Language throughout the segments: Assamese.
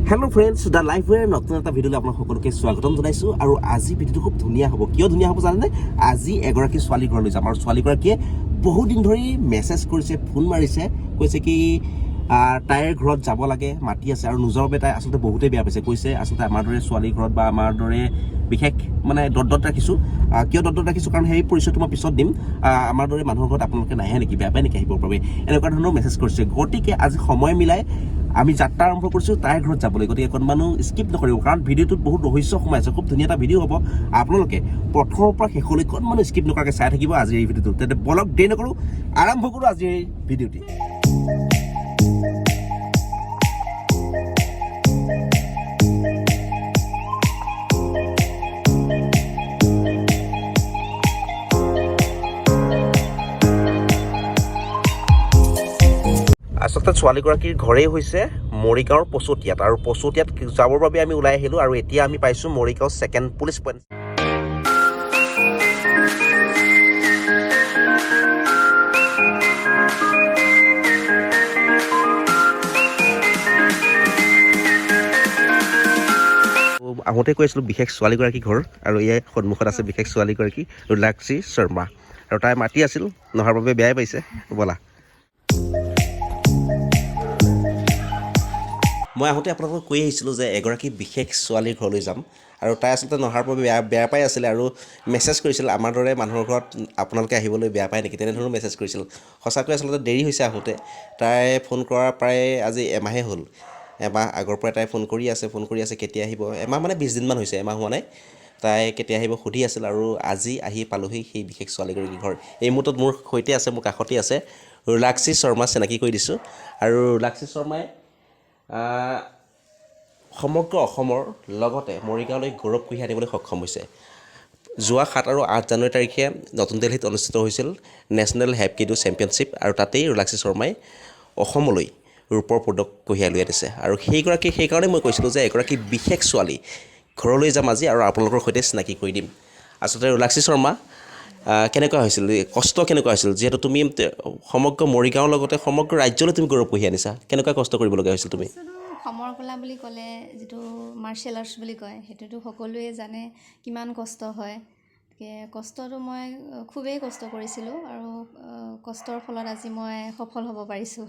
Hello friends, the live where নতুন এটা ভিডিঅ'লৈ আপোনাক সকলোকে স্বাগতম জনাইছো আৰু আজি ভিডিঅ'টো খুব ধুনীয়া হ'ব কিয় ধুনীয়া হ'ব জানেনে আজি এগৰাকী ছোৱালী ঘৰলৈ যাম আৰু ছোৱালী গৰাকীয়ে বহুত দিন ধৰি মেছেজ কৰিছে ফোন মাৰিছে কৈছে কি তাইৰ ঘৰত যাব লাগে মাতি আছে আৰু নিজৰ বাবে তাই আসলে বহুতে বেয়া পাইছে কৈছে আসলে আমাৰ দৰে ছোৱালী ঘৰত বা আমাৰ দৰে বিশেষ মানে দত ৰাখিছো কিয় দত ৰাখিছো কাৰণ সেই পৰিচয়টো মই পিছত দিম আমাৰ দৰে মানুহৰ ঘৰত আপোনালোকে নাহে নেকি বেয়া পায় নেকি আহিবৰ বাবে এনেকুৱা ধৰণৰ মেছেজ কৰিছে গতিকে আজি সময় মিলাই আমি যাত্ৰা আৰম্ভ কৰিছো তাইৰ ঘৰত যাবলৈ গতিকে অকণমানো স্কিপ নকৰিব কাৰণ ভিডিঅ'টোত বহুত ৰহস্য সোমাই আছে খুব ধুনীয়া এটা ভিডিঅ' হ'ব আপোনালোকে প্ৰথমৰ পৰা শেষলৈ অকণমানো স্কিপ নকৰাকৈ চাই থাকিব আজিৰ এই ভিডিঅ'টো তেন্তে বলক দেৰি নকৰোঁ আৰম্ভ কৰোঁ আজিৰ এই ভিডিঅ'টি আচলতে ছোৱালীগৰাকীৰ ঘৰেই হৈছে মৰিগাঁৱৰ পচতীয়াত আৰু পচতীয়াত যাবৰ বাবে আমি ওলাই আহিলোঁ আৰু এতিয়া আমি পাইছোঁ মৰিগাঁও ছেকেণ্ড পুলিচ পইণ্ট আহোঁতে কৈ আছিলোঁ বিশেষ ছোৱালীগৰাকী ঘৰ আৰু ইয়াৰ সন্মুখত আছে বিশেষ ছোৱালীগৰাকী ৰুলাক্ষী শৰ্মা আৰু তাই মাতি আছিল নহাৰ বাবে বেয়াই পাইছে ব'লা মই আহোঁতে আপোনালোকক কৈ আহিছিলোঁ যে এগৰাকী বিশেষ ছোৱালীৰ ঘৰলৈ যাম আৰু তাই আচলতে নহাৰ বাবে বেয়া পাই আছিলে আৰু মেছেজ কৰিছিল আমাৰ দৰে মানুহৰ ঘৰত আপোনালোকে আহিবলৈ বেয়া পায় নেকি তেনেধৰণৰ মেছেজ কৰিছিল সঁচাকৈ আচলতে দেৰি হৈছে আহোঁতে তাই ফোন কৰাৰ প্ৰায় আজি এমাহে হ'ল এমাহ আগৰ পৰাই তাই ফোন কৰি আছে কেতিয়া আহিব এমাহ মানে 20 দিনমান হৈছে এমাহ হোৱা নাই তাই কেতিয়া আহিব সুধি আছিল আৰু আজি আহি পালোহি সেই বিশেষ ছোৱালীগৰাকীৰ ঘৰ এই মুহূৰ্তত মোৰ সৈতে আছে মোৰ কাষতেই আছে ৰুলাক্ষী শৰ্মা চিনাকি কৰি দিছোঁ আৰু ৰুলাক্ষী শৰ্মাই সমগ্ৰ অসমৰ লগতে মৰিগাঁৱলৈ গৌৰৱ কঢ়িয়াই আনিবলৈ সক্ষম হৈছে যোৱা 7 আৰু 8 জানুৱাৰী তাৰিখে নতুন দিল্লীত অনুষ্ঠিত হৈছিল নেশ্যনেল হেপকিডো চেম্পিয়নশ্বিপ আৰু তাতেই ৰুলাক্ষী শৰ্মাই অসমলৈ ৰূপৰ পদক কঢ়িয়াই লৈ আনিছে আৰু সেইকাৰণে মই কৈছিলোঁ যে এগৰাকী বিশেষ ছোৱালী ঘৰলৈ যাম আজি আৰু আপোনালোকৰ সৈতে চিনাকি কৰি দিম আচলতে ৰুলাক্ষী শৰ্মা কেনেকুৱা হৈছিল কষ্ট কেনেকুৱা হৈছিল যিহেতু তুমি সমগ্ৰ মৰিগাঁৱৰ লগতে সমগ্ৰ ৰাজ্যলৈ তুমি গৌৰৱ কঢ়িয়াই আনিছা কেনেকুৱা কষ্ট কৰিবলগীয়া হৈছিল তুমি সমৰ কলা বুলি ক'লে যিটো মাৰ্চিয়েল আৰ্টছ বুলি কয় সেইটোতো সকলোৱে জানে কিমান কষ্ট হয় কষ্টটো মই খুবেই কষ্ট কৰিছিলোঁ আৰু কষ্টৰ ফলত আজি মই সফল হ'ব পাৰিছোঁ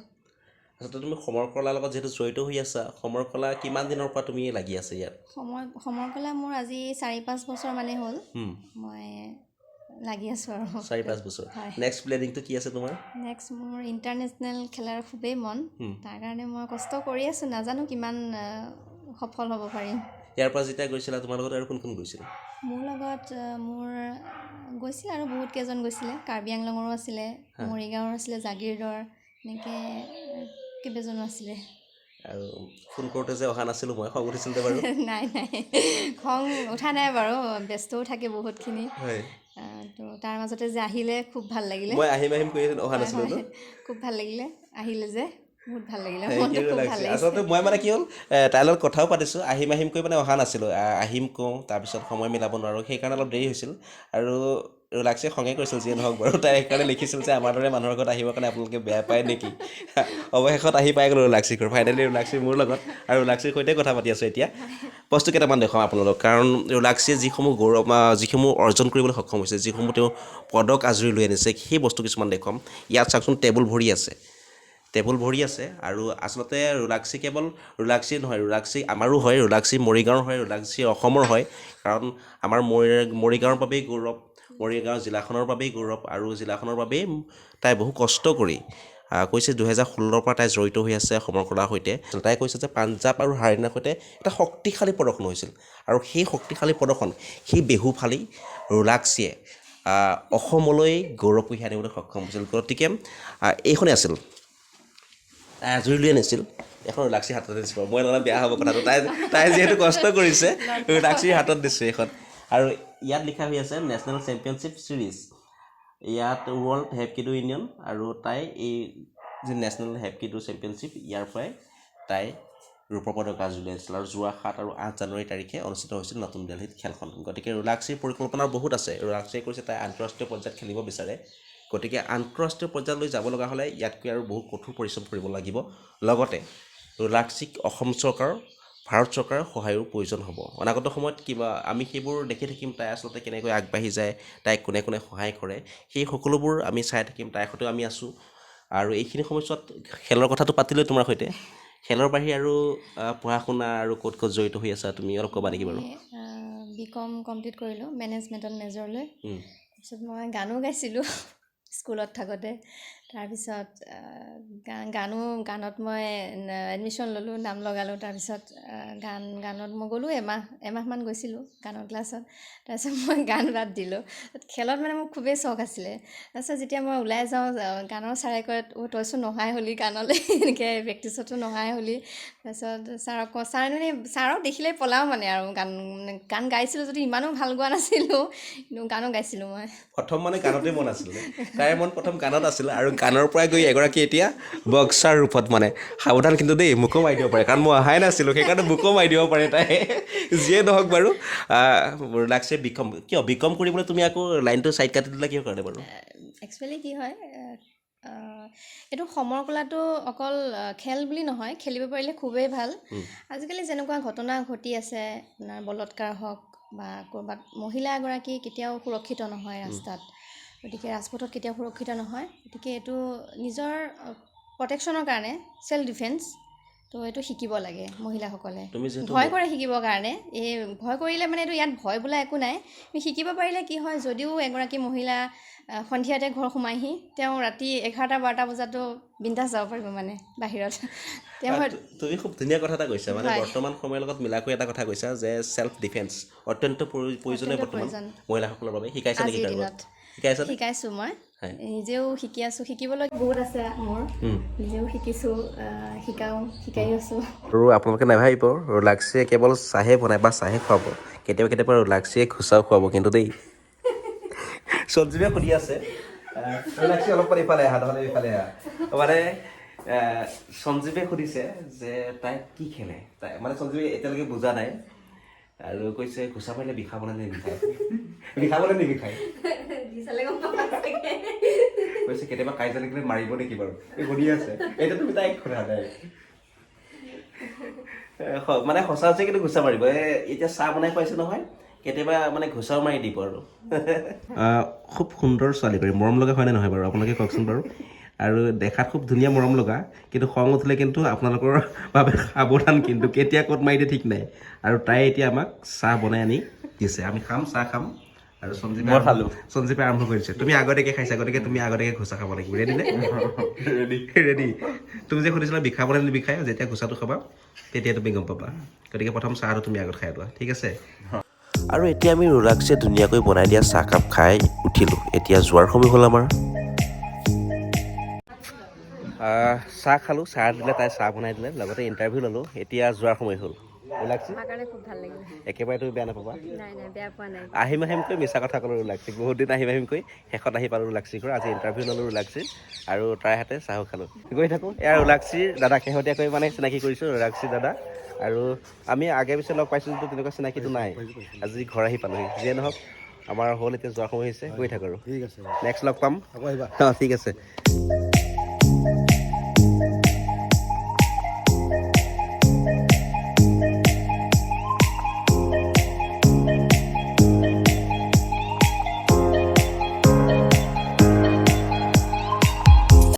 আচলতে তুমি সমৰ কলাৰ লগত যিহেতু জড়িত হৈ আছা সমৰ কলা কিমান দিনৰ পৰা তুমি লাগি আছে ইয়াত সমৰ কলা মোৰ আজি 4-5 বছৰ মানে হ'ল মই লাগি আছোঁ আৰু 4-5 বছৰ নেক্সট প্লেনিংটো কি আছে তোমাৰ নেক্সট মোৰ ইণ্টাৰনেশ্যনেল খেলাৰ খুবেই মন তাৰ কাৰণে মই কষ্ট কৰি আছোঁ নাজানো কিমান সফল হ'ব পাৰিম ইয়াৰ পৰা যেতিয়া গৈছিলা তোমাৰ লগত আৰু কোন কোন গৈছিল মোৰ লগত মোৰ গৈছিল আৰু বহুত কেইজন গৈছিলে কাৰ্বি আংলঙৰো আছিলে মৰিগাঁৱৰ আছিলে জাগিৰদৰ এনেকৈ কেইবাজনো আছিলে আৰু ফোন কৰোঁতে যে অহা নাছিলোঁ মই খং উঠিছিল বাৰু নাই খং উঠা নাই বাৰু ব্যস্তও থাকে বহুতখিনি হয় তো তাৰ মাজতে যে আহিলে খুব ভাল লাগিলে মই আহিম কৰি অহা নাছিলোঁ খুব ভাল লাগিলে আহিলে যে বহুত ভাল লাগিলে মনটো খুব ভাল লাগিছে আচলতে মই মানে কি হ'ল তাইৰ লগত কথাও পাতিছোঁ আহিম কৰি মানে অহা নাছিলোঁ আহিম কওঁ তাৰপিছত সময় মিলাব নোৱাৰোঁ সেইকাৰণে অলপ দেৰি হৈছিল আৰু ৰুলাক্ষীয়ে খঙে কৰিছিল যিয়ে নহওক বাৰু তাই সেইকাৰণে লিখিছিল যে আমাৰ দৰে মানুহৰ ঘৰত আহিবৰ কাৰণে আপোনালোকে বেয়া পায় নেকি অৱশেষত আহি পাই গ'লোঁ ৰুলাক্ষীৰ ঘৰ ফাইনেলি ৰুলাক্ষী মোৰ লগত আৰু ৰুলাক্ষীৰ সৈতে কথা পাতি আছোঁ এতিয়া বস্তু কেইটামান দেখুৱাম আপোনালোক কাৰণ ৰুলাক্ষীয়ে যিসমূহ অৰ্জন কৰিবলৈ সক্ষম হৈছে যিসমূহ তেওঁ পদক আজৰি লৈ আনিছে সেই বস্তু কিছুমান দেখুৱাম ইয়াত চাওকচোন টেবুল ভৰি আছে আৰু আচলতে ৰুলাক্ষী কেৱল ৰুলাক্ষী নহয় ৰুলাক্ষী আমাৰো হয় ৰুলাক্ষী মৰিগাঁৱৰ হয় ৰুলাক্ষী অসমৰ হয় কাৰণ আমাৰ মৰিগাঁৱৰ বাবেই গৌৰৱ মৰিগাঁও জিলাখনৰ বাবেই গৌৰৱ আৰু জিলাখনৰ বাবেই তাই বহু কষ্ট কৰি কৈছে 2016 পৰা তাই জড়িত হৈ আছে সমৰ কলাৰ সৈতে তাই কৈছে যে পাঞ্জাৱ আৰু হাৰিয়ানাৰ সৈতে এটা শক্তিশালী প্ৰদৰ্শন হৈছিল আৰু সেই শক্তিশালী প্ৰদৰ্শন সেই বেহু ফালি ৰুলাক্ষীয়ে অসমলৈ গৌৰৱ কঢ়িয়াই আনিবলৈ সক্ষম হৈছিল গতিকে এইখনেই আছিল তাই আজৰি লৈ আনিছিল এখন ৰুলাক্ষীৰ হাতত দিছোঁ মই নহ'লে বেয়া হ'ব কথাটো তাই যিহেতু কষ্ট কৰিছে ৰুলাক্ষীৰ হাতত দিছোঁ এইখন আৰু ইয়াত লিখা হৈ আছে নেশ্যনেল চেম্পিয়নশ্বিপ ছিৰিজ ইয়াত ৱৰ্ল্ড হেপকিডো ইউনিয়ন আৰু তাই এই যি নেশ্যনেল হেপকিডো চেম্পিয়নশ্বিপ ইয়াৰ পৰাই তাই ৰূপৰ পদক আজৰি লৈ আনিছিল আৰু যোৱা 7 আৰু 8 জানুৱাৰী তাৰিখে অনুষ্ঠিত হৈছিল নতুন দিল্লীত খেলখন গতিকে ৰুলাক্ষীৰ পৰিকল্পনা বহুত আছে ৰুলাক্ষীয়ে কৈছে তাই আন্তঃৰাষ্ট্ৰীয় পৰ্যায়ত খেলিব বিচাৰে গতিকে আন্তঃৰাষ্ট্ৰীয় পৰ্যায়লৈ যাব লগা হ'লে ইয়াতকৈ আৰু বহুত কঠোৰ পৰিশ্ৰম কৰিব লাগিব লগতে ৰুলাক্ষীক অসম চৰকাৰৰ ভাৰত চৰকাৰৰ সহায়ৰ প্ৰয়োজন হ'ব। অনাগত সময়ত কিবা আমি সেইবোৰ দেখি থাকিম, তাই আচলতে কেনেকৈ আগবাঢ়ি যায়, তাইক কোনে কোনে সহায় কৰে, সেই সকলোবোৰ আমি চাই থাকিম। তাইৰ সৈতেও আমি আছোঁ। আৰু এইখিনি সময়ছোৱাত খেলৰ কথাটো পাতিলোৱে তোমাৰ সৈতে। খেলৰ বাহিৰে আৰু পঢ়া শুনা আৰু ক'ত ক'ত জড়িত হৈ আছা তুমি অলপ ক'বা নেকি বাৰু? BCom কমপ্লিট কৰিলোঁ, মেনেজমেণ্টত মেজৰ লৈ। তাৰপিছত মই গানো গাইছিলোঁ স্কুলত থাকোঁতে। তাৰপিছত গানত মই এডমিশ্যন ল'লোঁ, নাম লগালোঁ। তাৰপিছত গানত মই গ'লোঁ, এমাহমান গৈছিলোঁ গানৰ ক্লাছত। তাৰপিছত মই গান বাদ দিলোঁ। খেলত মানে মোৰ খুবেই চখ আছিলে। তাৰপিছত যেতিয়া মই ওলাই যাওঁ, গানৰ ছাৰে কয় তইচোন নহাই হ'লি গানলৈ, এনেকৈ প্ৰেক্টিছতো নহাই হ'লি। তাৰপিছত ছাৰক দেখিলেই পলাওঁ মানে আৰু গান গাইছিলোঁ যদি ইমানো ভাল গোৱা নাছিলোঁ, কিন্তু গানো গাইছিলোঁ মই। প্ৰথম মানে গানতে মন আছিলে, তাইৰ মন প্ৰথম গানত আছিল। আৰু গানৰ পৰা গৈ এগৰাকী এতিয়া বক্সাৰ ৰূপত মানে সাৱধান কিন্তু দেই, মোকো মাৰি দিব পাৰে, কাৰণ মই অহাই নাছিলোঁ, সেইকাৰণে মোকো মাৰি দিব পাৰে তাই। যিয়ে নহওক বাৰু, লাগছে বিকম কৰিবলৈ তুমি আকৌ লাইনটো ছাইড কাটি দিলা কিহৰ কাৰণে বাৰু? একচুৱেলি কি হয়, এইটো সমৰ কলাটো অকল খেল বুলি নহয়, খেলিব পাৰিলে খুবেই ভাল। আজিকালি যেনেকুৱা ঘটনা ঘটি আছে, আপোনাৰ বলৎকাৰ হওক বা ক'ৰবাত মহিলা এগৰাকী কেতিয়াও সুৰক্ষিত নহয় ৰাস্তাত, গতিকে ৰাজপথত কেতিয়াও সুৰক্ষিত নহয়। গতিকে এইটো নিজৰ প্ৰটেকশ্যনৰ কাৰণে, চেল্ফ ডিফেন্স, তো এইটো শিকিব লাগে মহিলাসকলে। ভয় কৰে শিকিবৰ কাৰণে, এই ভয় কৰিলে মানে এইটো ইয়াত ভয় বোলা একো নাই। শিকিব পাৰিলে কি হয়, যদিও এগৰাকী মহিলা সন্ধিয়াতে ঘৰ সোমাইহি, তেওঁ ৰাতি 11-12 বজাতো বিন্দাছ যাব পাৰিব মানে বাহিৰত। তুমি খুব ধুনীয়া কথা এটা কৈছা, মানে বৰ্তমান সময়ৰ লগত মিলাকৈ এটা কথা কৈছা যে চেল্ফ ডিফেন্স অত্যন্ত প্ৰয়োজনীয় বৰ্তমান মহিলাসকলৰ বাবে। শিকাইছা নেকি কাৰোবাক? শিকাইছোঁ মই, নিজেও শিকি আছোঁ, শিকিবলৈ বহুত আছে মোৰ, নিজেও শিকিছোঁ, শিকাই আছোঁ। আৰু আপোনালোকে নাভাবিব ৰোলাক্সিয়ে কেৱল চাহে বনায় বা চাহে খুৱাব, কেতিয়াবা ৰোলাক্সিয়ে ঘোচাও খুৱাব কিন্তু দেই। সঞ্জীৱে সুধি আছে, ৰোলাক্সি অলপমান ইফালে আহা, নহ'লে ইফালে আহা। মানে সঞ্জীৱে সুধিছে যে তাই কি খেলে, তাই মানে সঞ্জীৱে এতিয়ালৈকে বুজা নাই, আৰু কৈছে ঘোচা পাৰিলে বিষাবলৈ নিবিষায়, বিষাবলৈ নিবিষায়। কৈছে কেতিয়াবা কাজিয়া লাগিলে মাৰিব নেকি বাৰু, এই সুধি আছে। এতিয়া তুমি তাইক সোধা নাই, মানে সঁচা হৈছে কিন্তু ঘোচা মাৰিব। এতিয়া চাহ বনাই খুৱাইছে নহয়, কেতিয়াবা মানে ঘোচাও মাৰি দিব আৰু। খুব সুন্দৰ ছোৱালী কৰি, মৰম লগা হয়নে নহয় বাৰু আপোনালোকে কওকচোন বাৰু? আৰু দেখাত খুব ধুনীয়া মৰম লগা, কিন্তু খং উঠিলে কিন্তু আপোনালোকৰ বাবে সাৱধান, কিন্তু কেতিয়া ক'ত মাৰি দিয়ে ঠিক নাই। আৰু তাই এতিয়া আমাক চাহ বনাই আনি দিছে, আমি চাহ খাম। আৰু সঞ্জীৱে আৰম্ভ কৰিছে, তুমি আগতীয়াকৈ খাইছা, গতিকে তুমি আগতীয়াকৈ ঘোচা খাব লাগিব। ৰেডি নে? ৰেডি। তুমি যে সুধিছিলা বিষাবলৈ নিবিষায়, যেতিয়া ঘোচাটো খাবা তেতিয়া তুমি গম পাবা। গতিকে প্ৰথম চাহটো তুমি আগত খাই লোৱা, ঠিক আছে? আৰু এতিয়া আমি ৰোলাক্সিয়ে ধুনীয়াকৈ বনাই দিয়া চাহকাপ খাই উঠিলোঁ। এতিয়া যোৱাৰ সময় হ'ল আমাৰ। চাহ খালোঁ, চাহ দিলে, তাই চাহ বনাই দিলে, লগতে ইণ্টাৰভিউ ল'লোঁ। এতিয়া যোৱাৰ সময় হ'ল। একেবাৰে তুমি বেয়া নাপাবা। আহিম আহিমকৈ মিছা কথা ক'লোঁ ৰোলাক্সিক, বহুত দিন আহিম আহিমকৈ, শেষত আহি পালোঁ ৰোলাক্সিক। আজি ইণ্টাৰভিউ ল'লোঁ ৰোলাক্সিৰ, আৰু তাইৰ হাতে চাহো খালোঁ। গৈ থাকোঁ। এয়া ৰোলাক্সিৰ দাদা, শেহতীয়াকৈ মানে চিনাকি কৰিছোঁ, ৰোলাক্সিৰ দাদা। আৰু আমি আগে পিছে লগ পাইছোঁ যদিও তেনেকুৱা চিনাকিটো নাই। আজি ঘৰ আহি পালোঁহি। যিয়ে নহওক আমাৰ হ'ল, এতিয়া যোৱাৰ সময় হৈছে, গৈ থাকোঁ আৰু। নেক্সট লগ পাম। ঠিক আছে।